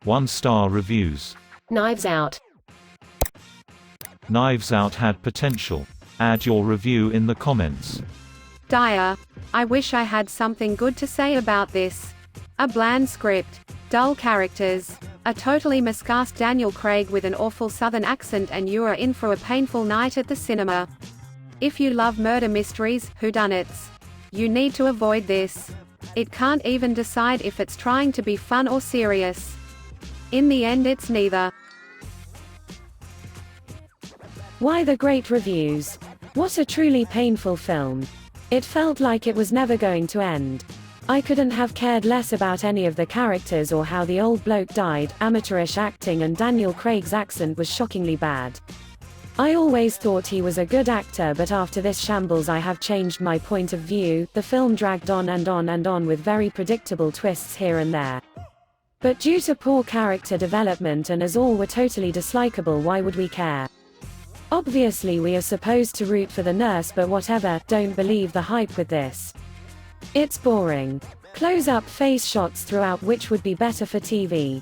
1-star reviews. Knives Out. Knives Out had potential. Add your review in the comments. Dire. I wish I had something good to say about this. A bland script. Dull characters. A totally miscast Daniel Craig with an awful southern accent, and you are in for a painful night at the cinema. If you love murder mysteries, whodunits, you need to avoid this. It can't even decide if it's trying to be fun or serious. In the end, it's neither. Why the great reviews? What a truly painful film. It felt like it was never going to end. I couldn't have cared less about any of the characters or how the old bloke died. Amateurish acting, and Daniel Craig's accent was shockingly bad. I always thought he was a good actor, but after this shambles I have changed my point of view. The film dragged on and on and on with very predictable twists here and there. But due to poor character development, and as all were totally dislikable, why would we care? Obviously we are supposed to root for the nurse, but whatever, don't believe the hype with this. It's boring. Close-up face shots throughout, which would be better for TV.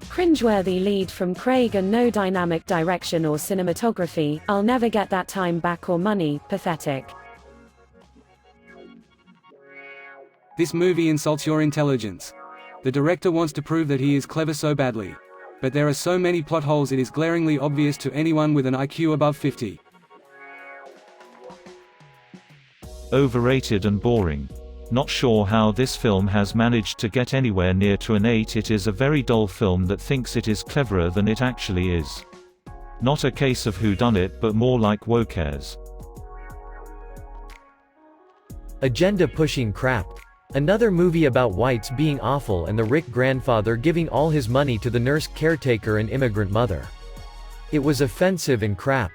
Cringeworthy lead from Craig and no dynamic direction or cinematography. I'll never get that time back or money. Pathetic. This movie insults your intelligence. The director wants to prove that he is clever so badly. But there are so many plot holes it is glaringly obvious to anyone with an IQ above 50. Overrated and boring. Not sure how this film has managed to get anywhere near to an 8. It is a very dull film that thinks it is cleverer than it actually is. Not a case of whodunit, but more like who cares. Agenda-pushing crap. Another movie about whites being awful and the rich grandfather giving all his money to the nurse caretaker and immigrant mother. It was offensive and crap.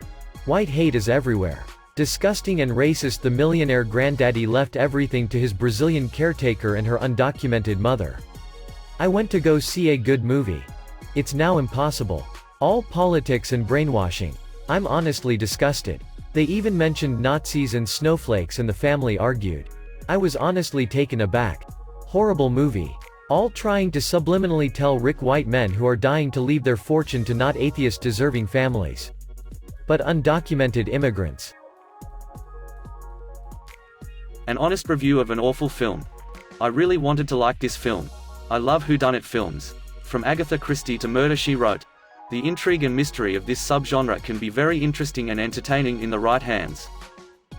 White hate is everywhere. Disgusting and racist. The millionaire granddaddy left everything to his Brazilian caretaker and her undocumented mother. I went to go see a good movie. It's now impossible. All politics and brainwashing. I'm honestly disgusted. They even mentioned Nazis and snowflakes and the family argued. I was honestly taken aback. Horrible movie. All trying to subliminally tell rich white men who are dying to leave their fortune to not atheist deserving families. But undocumented immigrants. An honest review of an awful film. I really wanted to like this film. I love whodunit films. From Agatha Christie to Murder, She Wrote. The intrigue and mystery of this subgenre can be very interesting and entertaining in the right hands.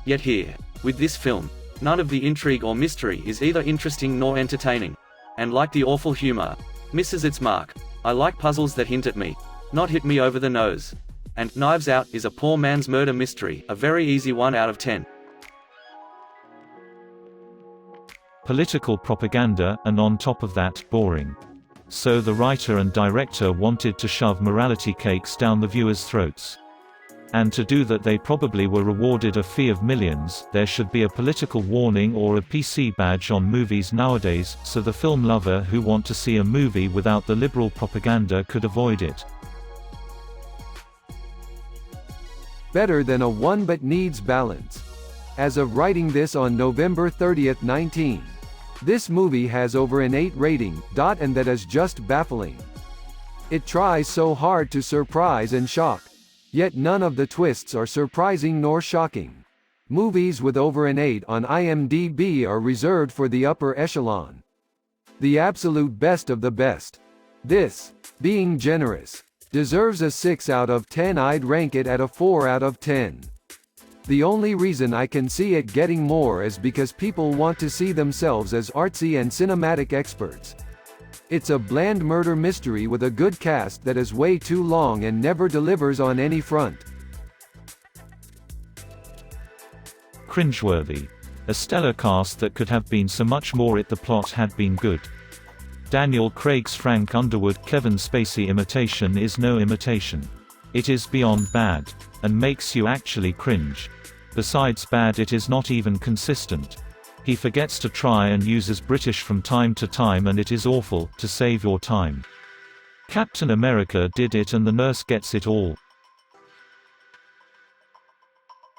Yet here, with this film, none of the intrigue or mystery is either interesting nor entertaining. And like the awful humor, misses its mark. I like puzzles that hint at me, not hit me over the nose. And Knives Out is a poor man's murder mystery, a very easy 1 out of 10. Political propaganda, and on top of that, boring. So the writer and director wanted to shove morality cakes down the viewers' throats. And to do that they probably were rewarded a fee of millions. There should be a political warning or a PC badge on movies nowadays, so the film lover who want to see a movie without the liberal propaganda could avoid it. Better than a 1 but needs balance. As of writing this on November 30th, 19. This movie has over an 8 rating, and that is just baffling. It tries so hard to surprise and shock. Yet none of the twists are surprising nor shocking. Movies with over an 8 on IMDB are reserved for the upper echelon. The absolute best of the best. This, being generous, deserves a 6 out of 10. I'd rank it at a 4 out of 10. The only reason I can see it getting more is because people want to see themselves as artsy and cinematic experts. It's a bland murder mystery with a good cast that is way too long and never delivers on any front. Cringeworthy. A stellar cast that could have been so much more if the plot had been good. Daniel Craig's Frank Underwood Kevin Spacey imitation is no imitation. It is beyond bad, and makes you actually cringe. Besides bad, it is not even consistent. He forgets to try and uses British from time to time, and it is awful. To save your time. Captain America did it and the nurse gets it all.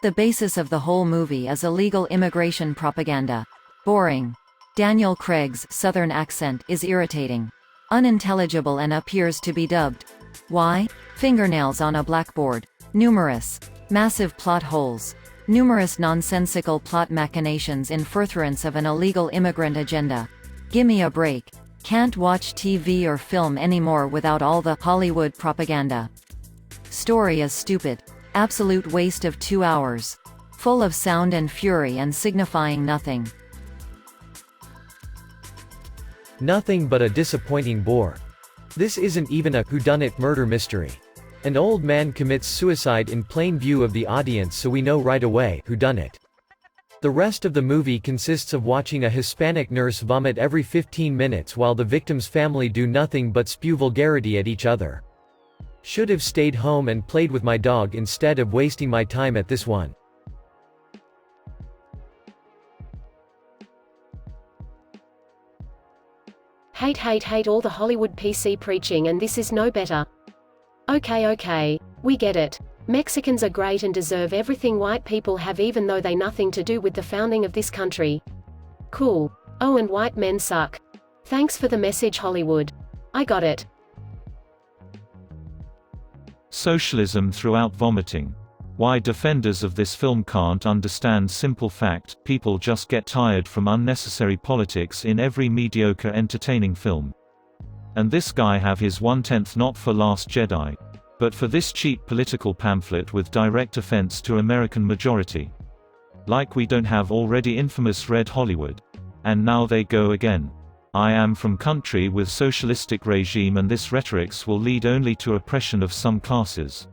The basis of the whole movie is illegal immigration propaganda. Boring. Daniel Craig's Southern accent is irritating. Unintelligible and appears to be dubbed. Why? Fingernails on a blackboard. Numerous. Massive plot holes. Numerous nonsensical plot machinations in furtherance of an illegal immigrant agenda. Gimme a break. Can't watch TV or film anymore without all the Hollywood propaganda. Story is stupid. Absolute waste of 2 hours. Full of sound and fury and signifying nothing. Nothing but a disappointing bore. This isn't even a whodunit murder mystery. An old man commits suicide in plain view of the audience, so we know right away whodunit. The rest of the movie consists of watching a Hispanic nurse vomit every 15 minutes while the victim's family do nothing but spew vulgarity at each other. Should have stayed home and played with my dog instead of wasting my time at this one. Hate all the Hollywood PC preaching, and this is no better. Okay, we get it. Mexicans are great and deserve everything white people have, even though they nothing to do with the founding of this country. Cool. Oh, and white men suck. Thanks for the message, Hollywood. I got it. Socialism throughout vomiting. Why defenders of this film can't understand simple fact: people just get tired from unnecessary politics in every mediocre entertaining film. And this guy have his 1/10 not for Last Jedi, but for this cheap political pamphlet with direct offense to American majority. Like we don't have already infamous Red Hollywood. And now they go again. I am from country with socialistic regime, and this rhetorics will lead only to oppression of some classes.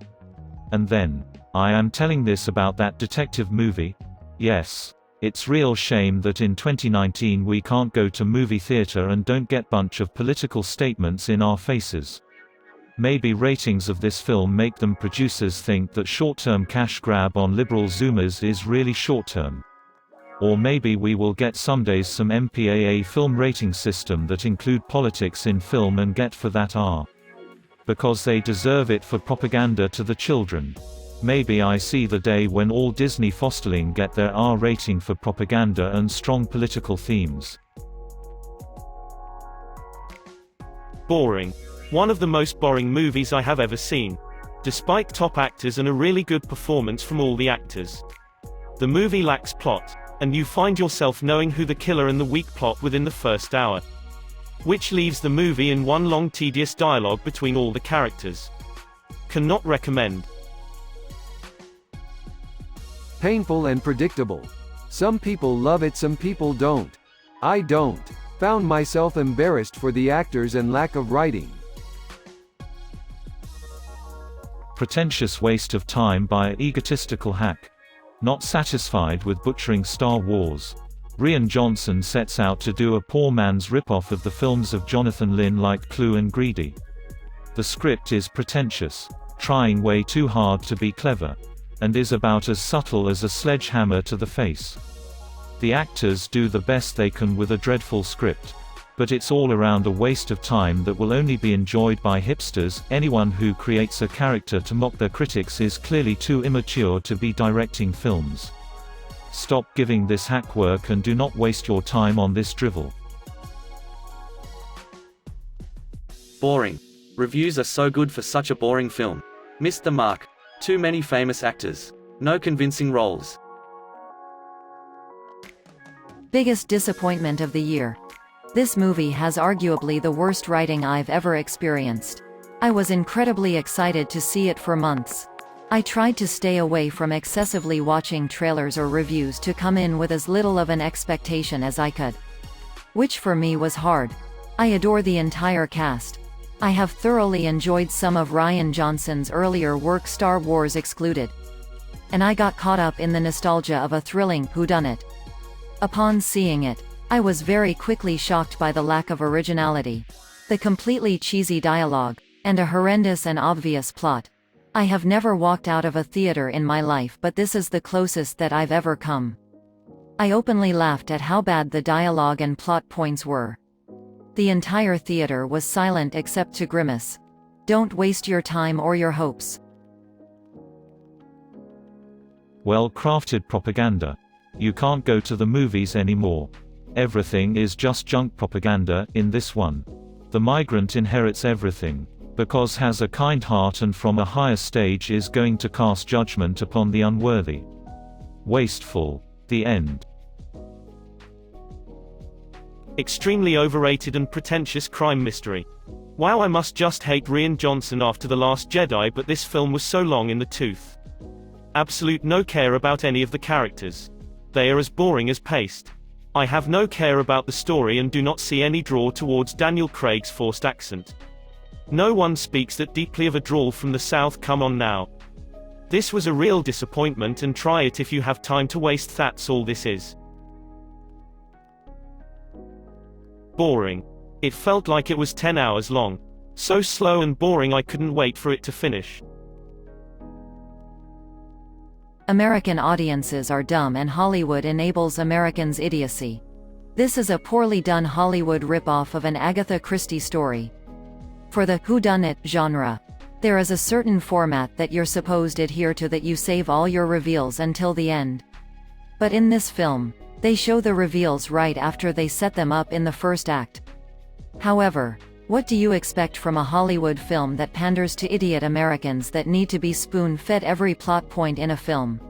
And then, I am telling this about that detective movie? Yes. It's real shame that in 2019 we can't go to movie theater and don't get bunch of political statements in our faces. Maybe ratings of this film make them producers think that short-term cash grab on liberal zoomers is really short-term. Or maybe we will get someday some MPAA film rating system that include politics in film and get for that R. Because they deserve it for propaganda to the children. Maybe I see the day when all Disney fosterling get their R rating for propaganda and strong political themes. Boring. One of the most boring movies I have ever seen. Despite top actors and a really good performance from all the actors. The movie lacks plot, and you find yourself knowing who the killer and the weak plot within the first hour. Which leaves the movie in one long tedious dialogue between all the characters. Cannot recommend. Painful and predictable. Some people love it, some people don't. I don't. Found myself embarrassed for the actors and lack of writing. Pretentious waste of time by an egotistical hack. Not satisfied with butchering Star Wars, Rian Johnson sets out to do a poor man's rip-off of the films of Jonathan Lynn like Clue and Greedy. The script is pretentious, trying way too hard to be clever, and is about as subtle as a sledgehammer to the face. The actors do the best they can with a dreadful script. But it's all around a waste of time that will only be enjoyed by hipsters. Anyone who creates a character to mock their critics is clearly too immature to be directing films. Stop giving this hack work and do not waste your time on this drivel. Boring. Reviews are so good for such a boring film. Missed the mark. Too many famous actors. No convincing roles. Biggest disappointment of the year. This movie has arguably the worst writing I've ever experienced. I was incredibly excited to see it for months. I tried to stay away from excessively watching trailers or reviews to come in with as little of an expectation as I could. Which for me was hard. I adore the entire cast. I have thoroughly enjoyed some of Rian Johnson's earlier work, Star Wars excluded. And I got caught up in the nostalgia of a thrilling whodunit. Upon seeing it, I was very quickly shocked by the lack of originality, the completely cheesy dialogue, and a horrendous and obvious plot. I have never walked out of a theater in my life, but this is the closest that I've ever come. I openly laughed at how bad the dialogue and plot points were. The entire theater was silent except to grimace. Don't waste your time or your hopes. Well-crafted propaganda. You can't go to the movies anymore. Everything is just junk propaganda in this one. The migrant inherits everything, because has a kind heart and from a higher stage is going to cast judgment upon the unworthy. Wasteful. The end. Extremely overrated and pretentious crime mystery. Wow, I must just hate Rian Johnson after The Last Jedi, but this film was so long in the tooth. Absolute no care about any of the characters. They are as boring as paste. I have no care about the story and do not see any draw towards Daniel Craig's forced accent. No one speaks that deeply of a drawl from the South, come on now. This was a real disappointment, and try it if you have time to waste, that's all this is. Boring. It felt like it was 10 hours long. So slow and boring I couldn't wait for it to finish. American audiences are dumb and Hollywood enables Americans' idiocy. This is a poorly done Hollywood ripoff of an Agatha Christie story. For the whodunit genre, there is a certain format that you're supposed to adhere to, that you save all your reveals until the end. But in this film, they show the reveals right after they set them up in the first act. However, what do you expect from a Hollywood film that panders to idiot Americans that need to be spoon-fed every plot point in a film?